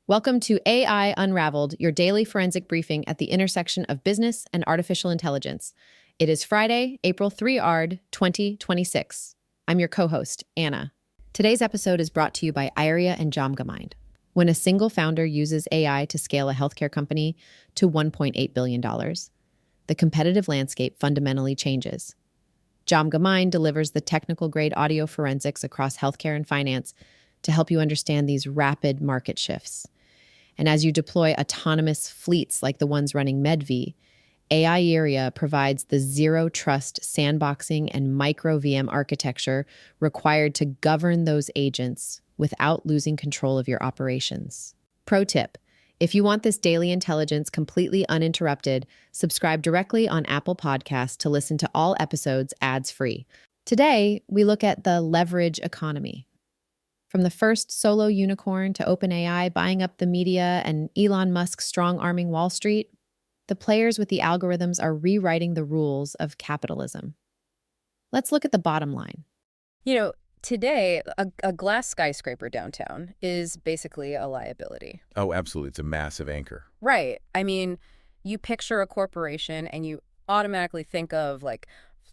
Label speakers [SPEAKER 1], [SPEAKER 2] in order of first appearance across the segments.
[SPEAKER 1] Welcome to AI Unraveled, your daily forensic briefing at the intersection of business and artificial intelligence. It is Friday, April 3rd, 2026. I'm your co-host, Anna. Today's episode is brought to you by Iria and Jomgamind. When a single founder uses AI to scale a healthcare company to $1.8 billion, the competitive landscape fundamentally changes. Jomgamind delivers the technical-grade audio forensics across healthcare and finance to help you understand these rapid market shifts. And as you deploy autonomous fleets like the ones running MedV, AI Area provides the zero-trust sandboxing and micro-VM architecture required to govern those agents without losing control of your operations. Pro tip: if you want this daily intelligence completely uninterrupted, subscribe directly on Apple Podcasts to listen to all episodes ads-free. Today, we look at the leverage economy. From the first solo unicorn to OpenAI buying up the media and Elon Musk strong-arming Wall Street, the players with the algorithms are rewriting the rules of capitalism. Let's look at the bottom line.
[SPEAKER 2] Today, a glass skyscraper downtown is basically a liability.
[SPEAKER 3] Oh, absolutely. It's a massive anchor.
[SPEAKER 2] Right. I mean, you picture a corporation and you automatically think of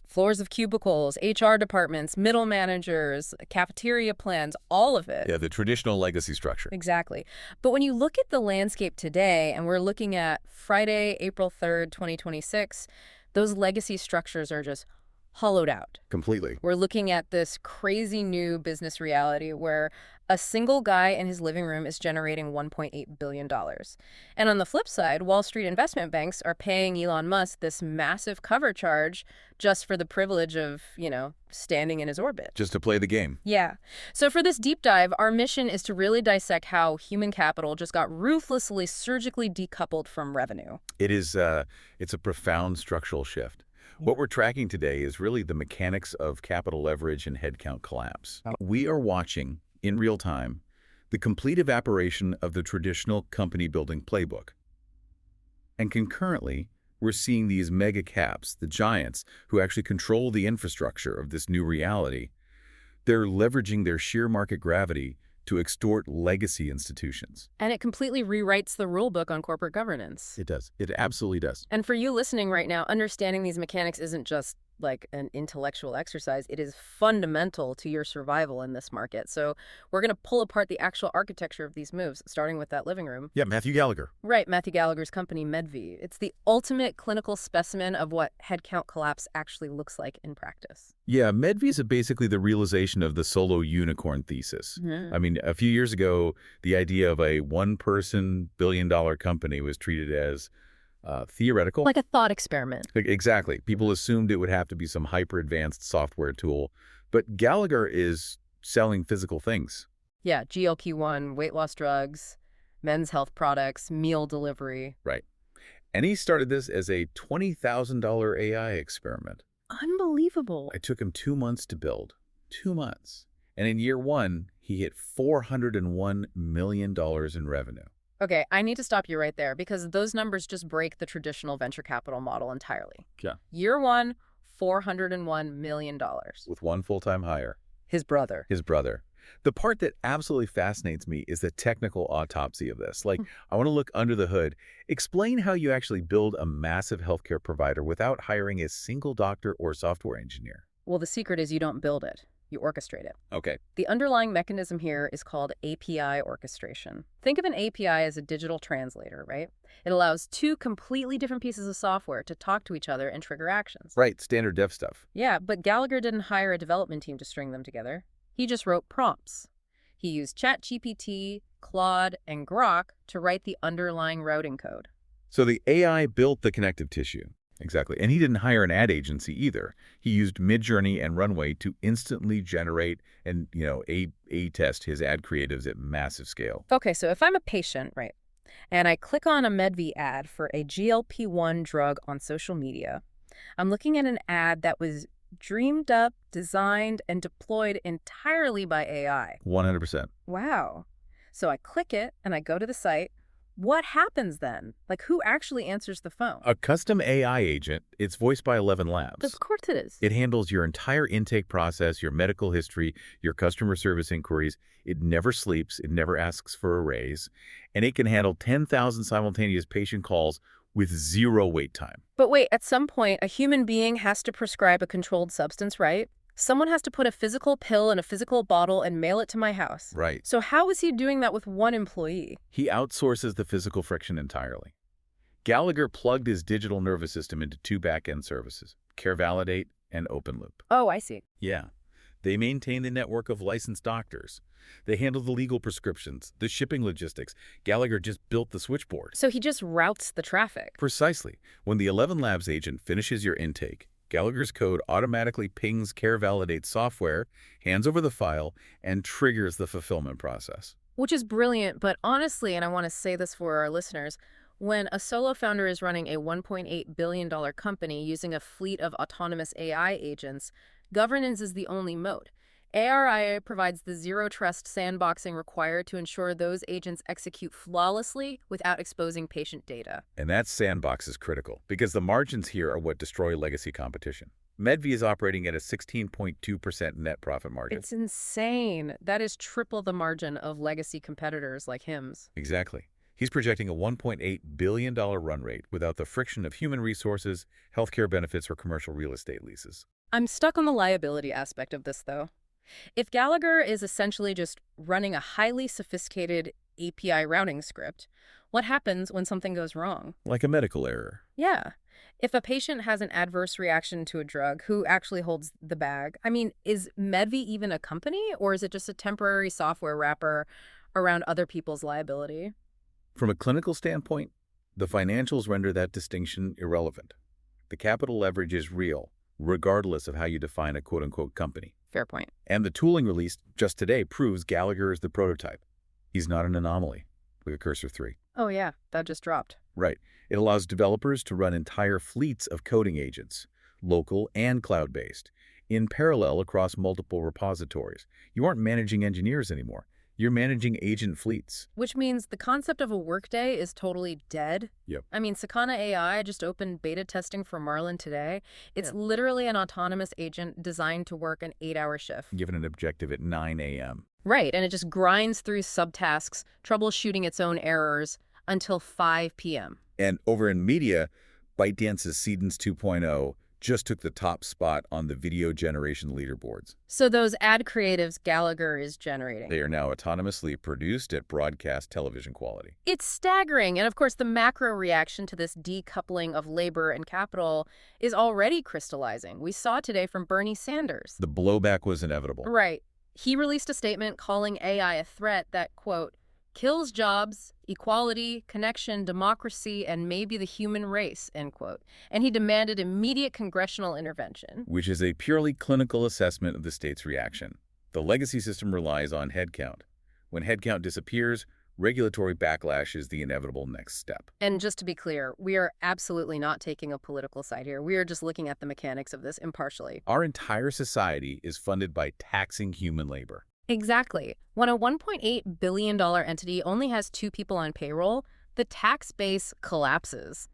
[SPEAKER 2] floors of cubicles, HR departments, middle managers, cafeteria plans, all of it.
[SPEAKER 3] Yeah, the traditional legacy structure.
[SPEAKER 2] Exactly. But when you look at the landscape today, and we're looking at Friday, April 3rd, 2026, those legacy structures are just hollowed out.
[SPEAKER 3] Completely.
[SPEAKER 2] We're looking at this crazy new business reality where a single guy in his living room is generating $1.8 billion. And on the flip side, Wall Street investment banks are paying Elon Musk this massive cover charge just for the privilege of, standing in his orbit.
[SPEAKER 3] Just to play the game.
[SPEAKER 2] Yeah. So for this deep dive, our mission is to really dissect how human capital just got ruthlessly, surgically decoupled from revenue.
[SPEAKER 3] It's a profound structural shift. What we're tracking today is really the mechanics of capital leverage and headcount collapse. We are watching, in real time, the complete evaporation of the traditional company-building playbook. And concurrently, we're seeing these mega caps, the giants, who actually control the infrastructure of this new reality. They're leveraging their sheer market gravity to extort legacy institutions.
[SPEAKER 2] And it completely rewrites the rule book on corporate governance.
[SPEAKER 3] It does. It absolutely does.
[SPEAKER 2] And for you listening right now, understanding these mechanics isn't just like an intellectual exercise. It is fundamental to your survival in this market. So we're going to pull apart the actual architecture of these moves, starting with that living room.
[SPEAKER 3] Yeah, Matthew Gallagher.
[SPEAKER 2] Right, Matthew Gallagher's company, MedV. It's the ultimate clinical specimen of what headcount collapse actually looks like in practice.
[SPEAKER 3] Yeah, MedV is basically the realization of the solo unicorn thesis.
[SPEAKER 2] Mm-hmm.
[SPEAKER 3] I mean, a few years ago, the idea of a one-person billion-dollar company was treated as theoretical.
[SPEAKER 2] Like a thought experiment.
[SPEAKER 3] Exactly. People assumed it would have to be some hyper-advanced software tool. But Gallagher is selling physical things.
[SPEAKER 2] Yeah, GLP-1, weight loss drugs, men's health products, meal delivery.
[SPEAKER 3] Right. And he started this as a $20,000 AI experiment.
[SPEAKER 2] Unbelievable.
[SPEAKER 3] It took him 2 months to build. 2 months. And in year one, he hit $401 million in revenue.
[SPEAKER 2] Okay, I need to stop you right there because those numbers just break the traditional venture capital model entirely.
[SPEAKER 3] Yeah.
[SPEAKER 2] Year one, $401 million.
[SPEAKER 3] With one full-time hire.
[SPEAKER 2] His brother.
[SPEAKER 3] His brother. The part that absolutely fascinates me is the technical autopsy of this. I want to look under the hood. Explain how you actually build a massive healthcare provider without hiring a single doctor or software engineer.
[SPEAKER 2] Well, the secret is you don't build it. You orchestrate it.
[SPEAKER 3] Okay.
[SPEAKER 2] The underlying mechanism here is called API orchestration. Think of an API as a digital translator, right? It allows two completely different pieces of software to talk to each other and trigger actions.
[SPEAKER 3] Right, standard dev stuff.
[SPEAKER 2] Yeah, but Gallagher didn't hire a development team to string them together. He just wrote prompts. He used ChatGPT, Claude, and Grok to write the underlying routing code.
[SPEAKER 3] So the AI built the connective tissue. Exactly. And he didn't hire an ad agency either. He used Midjourney and Runway to instantly generate and, A-test his ad creatives at massive scale.
[SPEAKER 2] Okay, so if I'm a patient, right, and I click on a MedV ad for a GLP-1 drug on social media, I'm looking at an ad that was dreamed up, designed, and deployed entirely by AI.
[SPEAKER 3] 100%.
[SPEAKER 2] Wow. So I click it, and I go to the site. What happens then? Like, who actually answers the phone?
[SPEAKER 3] A custom AI agent, it's voiced by 11 Labs.
[SPEAKER 2] Of course it is.
[SPEAKER 3] It handles your entire intake process, your medical history, your customer service inquiries. It never sleeps, it never asks for a raise, and it can handle 10,000 simultaneous patient calls with zero wait time.
[SPEAKER 2] But wait, at some point, a human being has to prescribe a controlled substance, right? Someone has to put a physical pill in a physical bottle and mail it to my house.
[SPEAKER 3] Right.
[SPEAKER 2] So how is he doing that with one employee?
[SPEAKER 3] He outsources the physical friction entirely. Gallagher plugged his digital nervous system into two back-end services, CareValidate and OpenLoop.
[SPEAKER 2] Oh, I see.
[SPEAKER 3] Yeah. They maintain the network of licensed doctors. They handle the legal prescriptions, the shipping logistics. Gallagher just built the switchboard.
[SPEAKER 2] So he just routes the traffic.
[SPEAKER 3] Precisely. When the 11 Labs agent finishes your intake, Gallagher's code automatically pings CareValidate software, hands over the file, and triggers the fulfillment process.
[SPEAKER 2] Which is brilliant, but honestly, and I want to say this for our listeners, when a solo founder is running a $1.8 billion company using a fleet of autonomous AI agents, governance is the only mode. ARIA provides the zero-trust sandboxing required to ensure those agents execute flawlessly without exposing patient data.
[SPEAKER 3] And that sandbox is critical, because the margins here are what destroy legacy competition. MedV is operating at a 16.2% net profit margin.
[SPEAKER 2] It's insane. That is triple the margin of legacy competitors like HIMSS.
[SPEAKER 3] Exactly. He's projecting a $1.8 billion run rate without the friction of human resources, healthcare benefits, or commercial real estate leases.
[SPEAKER 2] I'm stuck on the liability aspect of this, though. If Gallagher is essentially just running a highly sophisticated API routing script, what happens when something goes wrong?
[SPEAKER 3] Like a medical error.
[SPEAKER 2] Yeah. If a patient has an adverse reaction to a drug, who actually holds the bag? I mean, is MedV even a company, or is it just a temporary software wrapper around other people's liability?
[SPEAKER 3] From a clinical standpoint, the financials render that distinction irrelevant. The capital leverage is real, regardless of how you define a quote-unquote company.
[SPEAKER 2] Fair point.
[SPEAKER 3] And the tooling released just today proves Gallagher is the prototype. He's not an anomaly, like a Cursor 3.
[SPEAKER 2] Oh yeah, that just dropped.
[SPEAKER 3] Right. It allows developers to run entire fleets of coding agents, local and cloud-based, in parallel across multiple repositories. You aren't managing engineers anymore. You're managing agent fleets.
[SPEAKER 2] Which means the concept of a workday is totally dead.
[SPEAKER 3] Yep.
[SPEAKER 2] I mean, Sakana AI just opened beta testing for Marlin today. It's literally an autonomous agent designed to work an 8-hour shift.
[SPEAKER 3] Given an objective at 9 a.m.
[SPEAKER 2] Right, and it just grinds through subtasks, troubleshooting its own errors until 5 p.m.
[SPEAKER 3] And over in media, ByteDance's Seedance 2.0 just took the top spot on the video generation leaderboards.
[SPEAKER 2] So those ad creatives Gallagher is generating.
[SPEAKER 3] They are now autonomously produced at broadcast television quality.
[SPEAKER 2] It's staggering. And of course, the macro reaction to this decoupling of labor and capital is already crystallizing. We saw today from Bernie Sanders.
[SPEAKER 3] The blowback was inevitable.
[SPEAKER 2] Right. He released a statement calling AI a threat that, quote, kills jobs, equality, connection, democracy, and maybe the human race, end quote. And he demanded immediate congressional intervention.
[SPEAKER 3] Which is a purely clinical assessment of the state's reaction. The legacy system relies on headcount. When headcount disappears, regulatory backlash is the inevitable next step.
[SPEAKER 2] And just to be clear, we are absolutely not taking a political side here. We are just looking at the mechanics of this impartially.
[SPEAKER 3] Our entire society is funded by taxing human labor.
[SPEAKER 2] Exactly. When a $1.8 billion entity only has 2 people on payroll, the tax base collapses.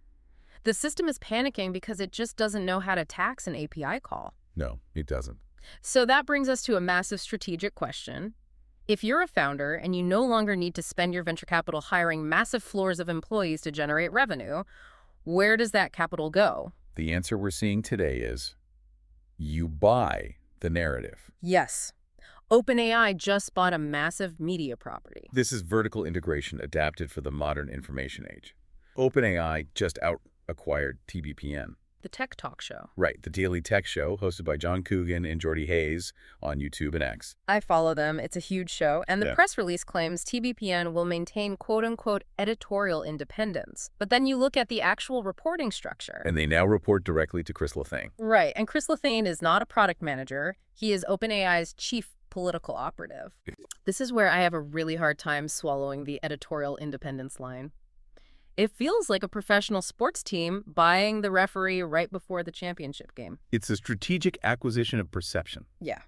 [SPEAKER 2] The system is panicking because it just doesn't know how to tax an API call.
[SPEAKER 3] No, it doesn't.
[SPEAKER 2] So that brings us to a massive strategic question. If you're a founder and you no longer need to spend your venture capital hiring massive floors of employees to generate revenue, where does that capital go?
[SPEAKER 3] The answer we're seeing today is you buy the narrative.
[SPEAKER 2] Yes. OpenAI just bought a massive media property.
[SPEAKER 3] This is vertical integration adapted for the modern information age. OpenAI just out-acquired TBPN.
[SPEAKER 2] The tech talk show.
[SPEAKER 3] Right, the daily tech show hosted by John Coogan and Jordy Hayes on YouTube and X.
[SPEAKER 2] I follow them. It's a huge show. And the press release claims TBPN will maintain quote-unquote editorial independence. But then you look at the actual reporting structure.
[SPEAKER 3] And they now report directly to Chris Lethane.
[SPEAKER 2] Right, and Chris Lethane is not a product manager. He is OpenAI's chief political operative. This is where I have a really hard time swallowing the editorial independence line. It feels like a professional sports team buying the referee right before the championship game.
[SPEAKER 3] It's a strategic acquisition of perception.
[SPEAKER 2] Yeah.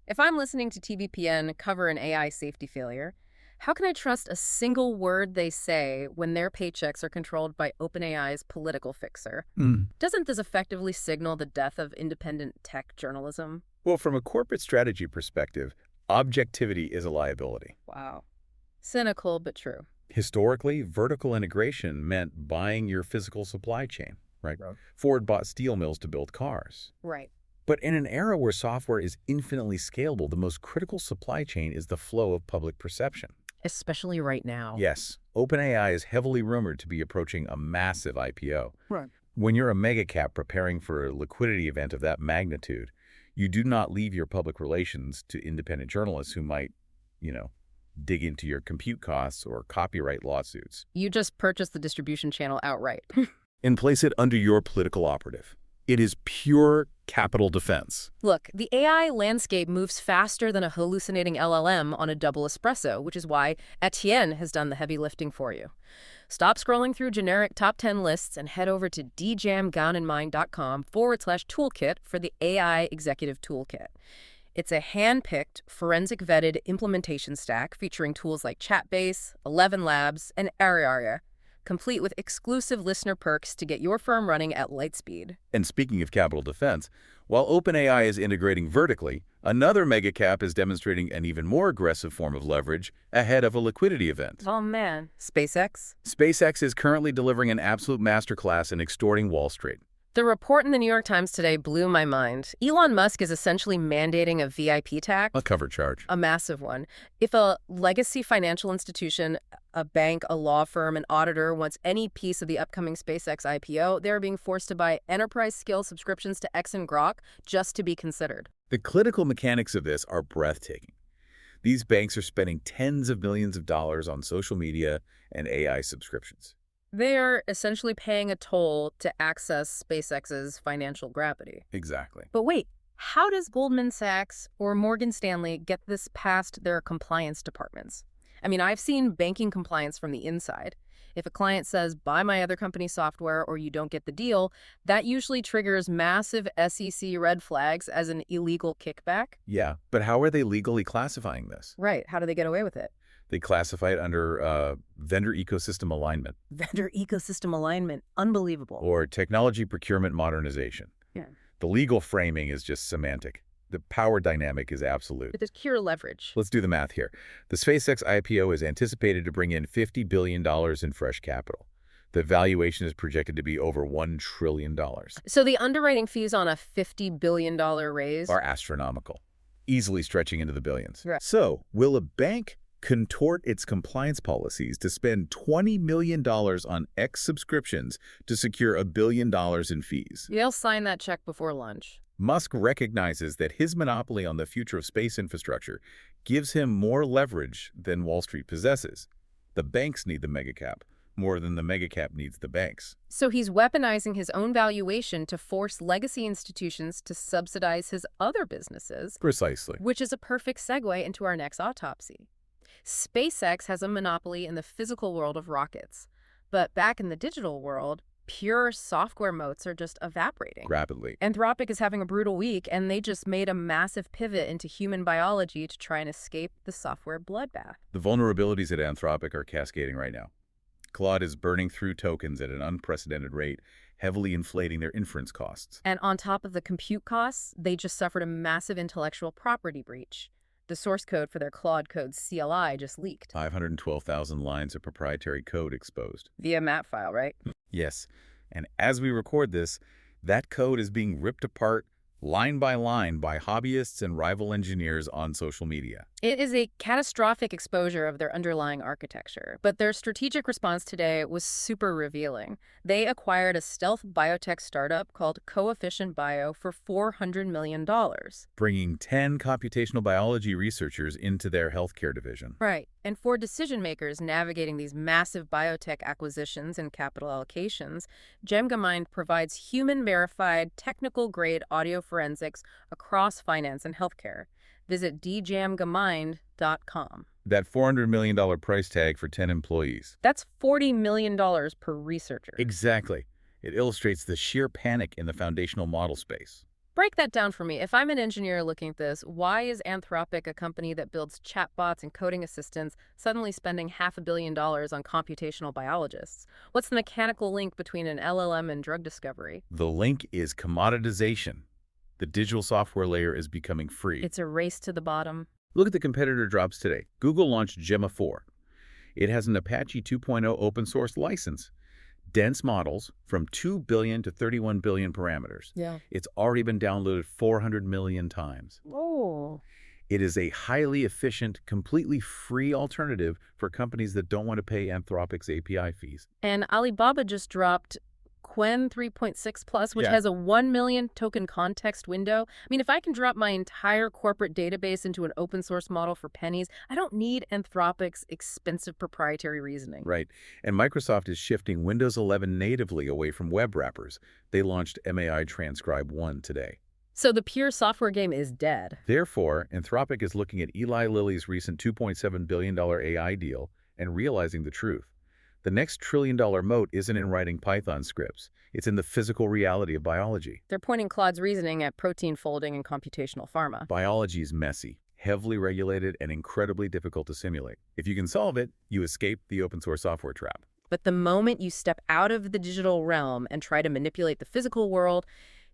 [SPEAKER 2] If I'm listening to TBPN cover an AI safety failure, How can I trust a single word they say when their paychecks are controlled by OpenAI's political fixer? Doesn't this effectively signal the death of independent tech journalism?
[SPEAKER 3] Well, from a corporate strategy perspective, objectivity is a liability.
[SPEAKER 2] Wow. Cynical, but true.
[SPEAKER 3] Historically, vertical integration meant buying your physical supply chain, right? Ford bought steel mills to build cars.
[SPEAKER 2] Right.
[SPEAKER 3] But in an era where software is infinitely scalable, the most critical supply chain is the flow of public perception.
[SPEAKER 2] Especially right now.
[SPEAKER 3] Yes, OpenAI is heavily rumored to be approaching a massive IPO.
[SPEAKER 4] Right.
[SPEAKER 3] When you're a mega cap preparing for a liquidity event of that magnitude, you do not leave your public relations to independent journalists who might, dig into your compute costs or copyright lawsuits.
[SPEAKER 2] You just purchased the distribution channel outright.
[SPEAKER 3] And place it under your political operative. It is pure capital defense.
[SPEAKER 2] Look, the AI landscape moves faster than a hallucinating LLM on a double espresso, which is why Etienne has done the heavy lifting for you. Stop scrolling through generic top 10 lists and head over to djamgownandmind.com/toolkit for the AI Executive Toolkit. It's a hand-picked, forensic-vetted implementation stack featuring tools like Chatbase, 11 Labs, and Aria, complete with exclusive listener perks to get your firm running at light speed.
[SPEAKER 3] And speaking of capital defense, while OpenAI is integrating vertically, another mega cap is demonstrating an even more aggressive form of leverage ahead of a liquidity event.
[SPEAKER 2] Oh man. SpaceX?
[SPEAKER 3] SpaceX is currently delivering an absolute masterclass in extorting Wall Street.
[SPEAKER 2] The report in the New York Times today blew my mind. Elon Musk is essentially mandating a VIP tax.
[SPEAKER 3] A cover charge.
[SPEAKER 2] A massive one. If a legacy financial institution, a bank, a law firm, an auditor wants any piece of the upcoming SpaceX IPO, they're being forced to buy enterprise-scale subscriptions to X and Grok just to be considered.
[SPEAKER 3] The clinical mechanics of this are breathtaking. These banks are spending tens of millions of dollars on social media and AI subscriptions.
[SPEAKER 2] They are essentially paying a toll to access SpaceX's financial gravity.
[SPEAKER 3] Exactly.
[SPEAKER 2] But wait, how does Goldman Sachs or Morgan Stanley get this past their compliance departments? I mean, I've seen banking compliance from the inside. If a client says, buy my other company's software or you don't get the deal, that usually triggers massive SEC red flags as an illegal kickback.
[SPEAKER 3] Yeah, but how are they legally classifying this?
[SPEAKER 2] Right. How do they get away with it?
[SPEAKER 3] They classify it under vendor ecosystem alignment.
[SPEAKER 2] Vendor ecosystem alignment. Unbelievable.
[SPEAKER 3] Or technology procurement modernization.
[SPEAKER 2] Yeah.
[SPEAKER 3] The legal framing is just semantic. The power dynamic is absolute.
[SPEAKER 2] But there's pure leverage.
[SPEAKER 3] Let's do the math here. The SpaceX IPO is anticipated to bring in $50 billion in fresh capital. The valuation is projected to be over $1 trillion.
[SPEAKER 2] So the underwriting fees on a $50 billion raise
[SPEAKER 3] are astronomical, easily stretching into the billions.
[SPEAKER 2] Right.
[SPEAKER 3] So, will a bank contort its compliance policies to spend $20 million on X subscriptions to secure $1 billion in fees?
[SPEAKER 2] They'll sign that check before lunch.
[SPEAKER 3] Musk recognizes that his monopoly on the future of space infrastructure gives him more leverage than Wall Street possesses. The banks need the megacap more than the megacap needs the banks.
[SPEAKER 2] So he's weaponizing his own valuation to force legacy institutions to subsidize his other businesses.
[SPEAKER 3] Precisely.
[SPEAKER 2] Which is a perfect segue into our next autopsy. SpaceX has a monopoly in the physical world of rockets. But back in the digital world, pure software moats are just evaporating.
[SPEAKER 3] Rapidly.
[SPEAKER 2] Anthropic is having a brutal week, and they just made a massive pivot into human biology to try and escape the software bloodbath.
[SPEAKER 3] The vulnerabilities at Anthropic are cascading right now. Claude is burning through tokens at an unprecedented rate, heavily inflating their inference costs.
[SPEAKER 2] And on top of the compute costs, they just suffered a massive intellectual property breach. The source code for their Claude Code's CLI just leaked.
[SPEAKER 3] 512,000 lines of proprietary code exposed.
[SPEAKER 2] Via map file, right?
[SPEAKER 3] Yes. And as we record this, that code is being ripped apart line by hobbyists and rival engineers on social media.
[SPEAKER 2] It is a catastrophic exposure of their underlying architecture, but their strategic response today was super revealing. They acquired a stealth biotech startup called Coefficient Bio for $400 million.
[SPEAKER 3] Bringing 10 computational biology researchers into their healthcare division.
[SPEAKER 2] Right. And for decision makers navigating these massive biotech acquisitions and capital allocations, GemGamind provides human-verified, technical-grade audio forensics across finance and healthcare. Visit djamgamind.com.
[SPEAKER 3] That $400 million price tag for 10 employees.
[SPEAKER 2] That's $40 million per researcher.
[SPEAKER 3] Exactly. It illustrates the sheer panic in the foundational model space.
[SPEAKER 2] Break that down for me. If I'm an engineer looking at this, why is Anthropic, a company that builds chatbots and coding assistants, suddenly spending $500 million on computational biologists? What's the mechanical link between an LLM and drug discovery?
[SPEAKER 3] The link is commoditization. The digital software layer is becoming free.
[SPEAKER 2] It's a race to the bottom.
[SPEAKER 3] Look at the competitor drops today. Google launched Gemma 4. It has an Apache 2.0 open source license. Dense models from 2 billion to 31 billion parameters.
[SPEAKER 2] Yeah.
[SPEAKER 3] It's already been downloaded 400 million times.
[SPEAKER 2] Oh.
[SPEAKER 3] It is a highly efficient, completely free alternative for companies that don't want to pay Anthropic's API fees.
[SPEAKER 2] And Alibaba just dropped Qwen 3.6 Plus, which has a 1 million token context window. I mean, if I can drop my entire corporate database into an open source model for pennies, I don't need Anthropic's expensive proprietary reasoning.
[SPEAKER 3] Right. And Microsoft is shifting Windows 11 natively away from web wrappers. They launched MAI Transcribe 1 today.
[SPEAKER 2] So the pure software game is dead.
[SPEAKER 3] Therefore, Anthropic is looking at Eli Lilly's recent $2.7 billion AI deal and realizing the truth. The next trillion-dollar moat isn't in writing Python scripts. It's in the physical reality of biology.
[SPEAKER 2] They're pointing Claude's reasoning at protein folding and computational pharma.
[SPEAKER 3] Biology is messy, heavily regulated, and incredibly difficult to simulate. If you can solve it, you escape the open-source software trap.
[SPEAKER 2] But the moment you step out of the digital realm and try to manipulate the physical world,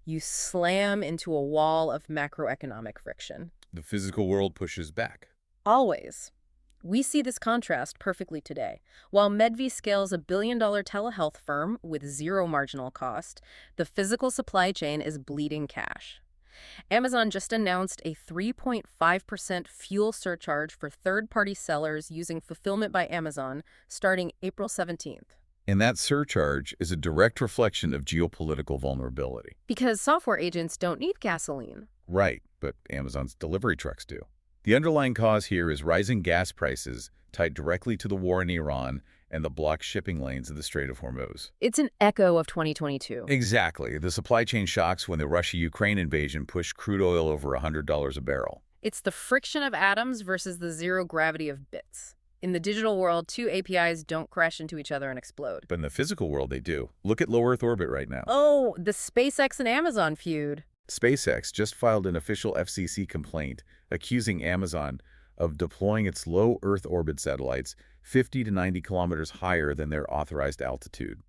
[SPEAKER 2] you slam into a wall of macroeconomic friction.
[SPEAKER 3] The physical world pushes back.
[SPEAKER 2] Always. We see this contrast perfectly today. While Medvi scales a billion-dollar telehealth firm with zero marginal cost, the physical supply chain is bleeding cash. Amazon just announced a 3.5% fuel surcharge for third-party sellers using Fulfillment by Amazon starting April 17th.
[SPEAKER 3] And that surcharge is a direct reflection of geopolitical vulnerability.
[SPEAKER 2] Because software agents don't need gasoline.
[SPEAKER 3] Right, but Amazon's delivery trucks do. The underlying cause here is rising gas prices tied directly to the war in Iran and the blocked shipping lanes of the Strait of Hormuz.
[SPEAKER 2] It's an echo of 2022.
[SPEAKER 3] Exactly. The supply chain shocks when the Russia-Ukraine invasion pushed crude oil over $100 a barrel.
[SPEAKER 2] It's the friction of atoms versus the zero gravity of bits. In the digital world, two APIs don't crash into each other and explode.
[SPEAKER 3] But in the physical world, they do. Look at low Earth orbit right now.
[SPEAKER 2] Oh, the SpaceX and Amazon feud.
[SPEAKER 3] SpaceX just filed an official FCC complaint accusing Amazon of deploying its low Earth orbit satellites 50 to 90 kilometers higher than their authorized altitude.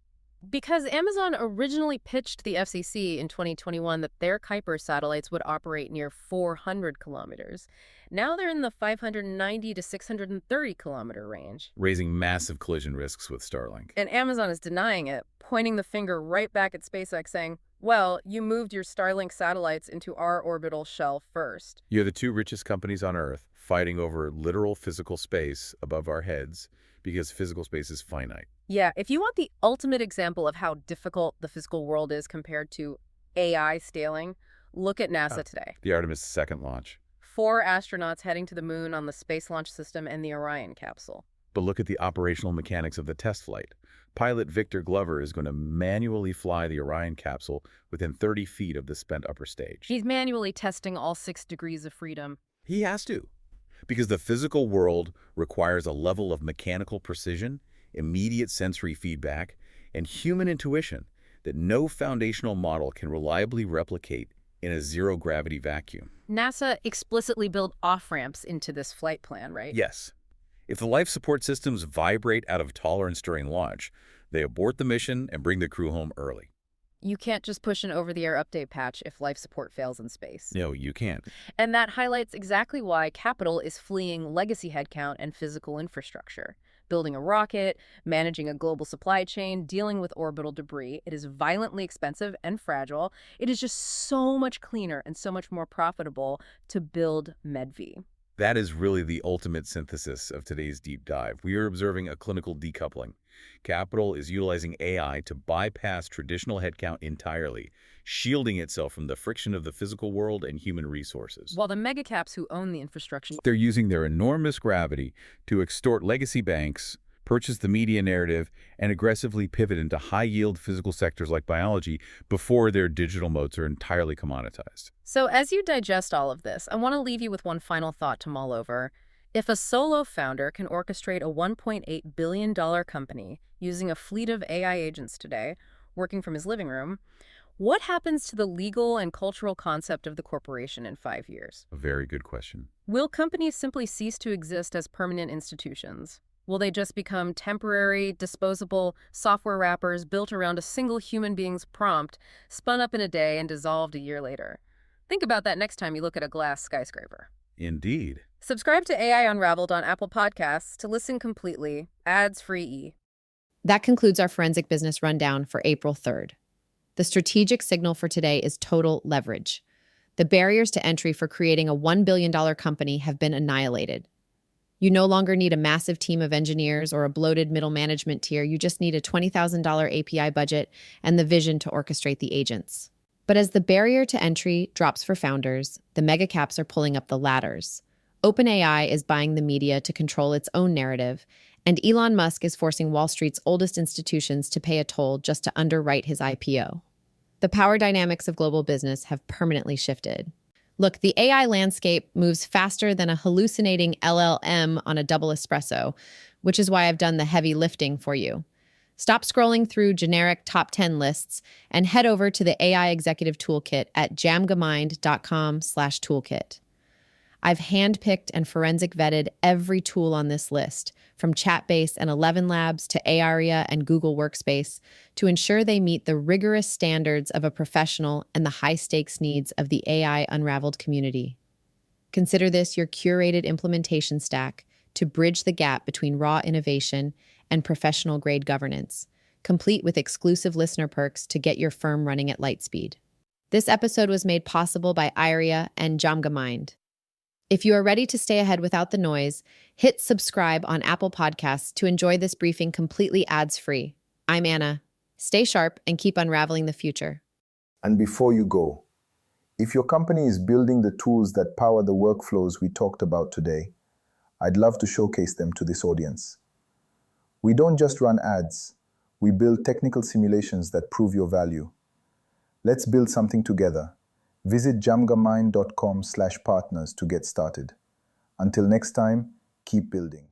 [SPEAKER 2] Because Amazon originally pitched the FCC in 2021 that their Kuiper satellites would operate near 400 kilometers. Now they're in the 590 to 630 kilometer range.
[SPEAKER 3] Raising massive collision risks with Starlink.
[SPEAKER 2] And Amazon is denying it, pointing the finger right back at SpaceX saying, well, you moved your Starlink satellites into our orbital shell first.
[SPEAKER 3] You're the two richest companies on Earth fighting over literal physical space above our heads because physical space is finite.
[SPEAKER 2] Yeah, if you want the ultimate example of how difficult the physical world is compared to AI scaling, look at NASA today.
[SPEAKER 3] The Artemis 2 launch.
[SPEAKER 2] 4 astronauts heading to the moon on the Space Launch System and the Orion capsule.
[SPEAKER 3] But look at the operational mechanics of the test flight. Pilot Victor Glover is going to manually fly the Orion capsule within 30 feet of the spent upper stage.
[SPEAKER 2] He's manually testing all 6 degrees of freedom.
[SPEAKER 3] He has to, because the physical world requires a level of mechanical precision, immediate sensory feedback, and human intuition that no foundational model can reliably replicate in a zero-gravity vacuum.
[SPEAKER 2] NASA explicitly built off-ramps into this flight plan, right?
[SPEAKER 3] Yes. If the life support systems vibrate out of tolerance during launch, they abort the mission and bring the crew home early.
[SPEAKER 2] You can't just push an over-the-air update patch if life support fails in space.
[SPEAKER 3] No, you can't.
[SPEAKER 2] And that highlights exactly why capital is fleeing legacy headcount and physical infrastructure. Building a rocket, managing a global supply chain, dealing with orbital debris. It is violently expensive and fragile. It is just so much cleaner and so much more profitable to build Medvi.
[SPEAKER 3] That is really the ultimate synthesis of today's deep dive. We are observing a clinical decoupling. Capital is utilizing AI to bypass traditional headcount entirely, shielding itself from the friction of the physical world and human resources.
[SPEAKER 2] While the megacaps who own the infrastructure,
[SPEAKER 3] They're using their enormous gravity to extort legacy banks, purchase the media narrative, and aggressively pivot into high-yield physical sectors like biology before their digital moats are entirely commoditized.
[SPEAKER 2] So as you digest all of this, I want to leave you with one final thought to mull over. If a solo founder can orchestrate a $1.8 billion company using a fleet of AI agents today, working from his living room, What happens to the legal and cultural concept of the corporation in 5 years?
[SPEAKER 3] A very good question.
[SPEAKER 2] Will companies simply cease to exist as permanent institutions? Will they just become temporary, disposable software wrappers built around a single human being's prompt, spun up in a day and dissolved a year later? Think about that next time you look at a glass skyscraper.
[SPEAKER 3] Indeed.
[SPEAKER 2] Subscribe to AI Unraveled on Apple Podcasts to listen completely, ads-free.
[SPEAKER 1] That concludes our forensic business rundown for April 3rd. The strategic signal for today is total leverage. The barriers to entry for creating a $1 billion company have been annihilated. You no longer need a massive team of engineers or a bloated middle management tier. You just need a $20,000 API budget and the vision to orchestrate the agents. But as the barrier to entry drops for founders, the mega caps are pulling up the ladders. OpenAI is buying the media to control its own narrative, and Elon Musk is forcing Wall Street's oldest institutions to pay a toll just to underwrite his IPO. The power dynamics of global business have permanently shifted. Look, the AI landscape moves faster than a hallucinating LLM on a double espresso, which is why I've done the heavy lifting for you. Stop scrolling through generic top 10 lists and head over to the AI Executive Toolkit at jamgamind.com/toolkit. I've handpicked and forensic vetted every tool on this list, from Chatbase and 11 Labs to Aria and Google Workspace, to ensure they meet the rigorous standards of a professional and the high-stakes needs of the AI Unraveled community. Consider this your curated implementation stack to bridge the gap between raw innovation and professional-grade governance, complete with exclusive listener perks to get your firm running at light speed. This episode was made possible by Aria and Jamgamind. If you are ready to stay ahead without the noise, hit subscribe on Apple Podcasts to enjoy this briefing completely ads-free. I'm Anna. Stay sharp and keep unraveling the future.
[SPEAKER 4] And before you go, if your company is building the tools that power the workflows we talked about today, I'd love to showcase them to this audience. We don't just run ads, we build technical simulations that prove your value. Let's build something together. Visit jamgamind.com/partners to get started. Until next time, keep building.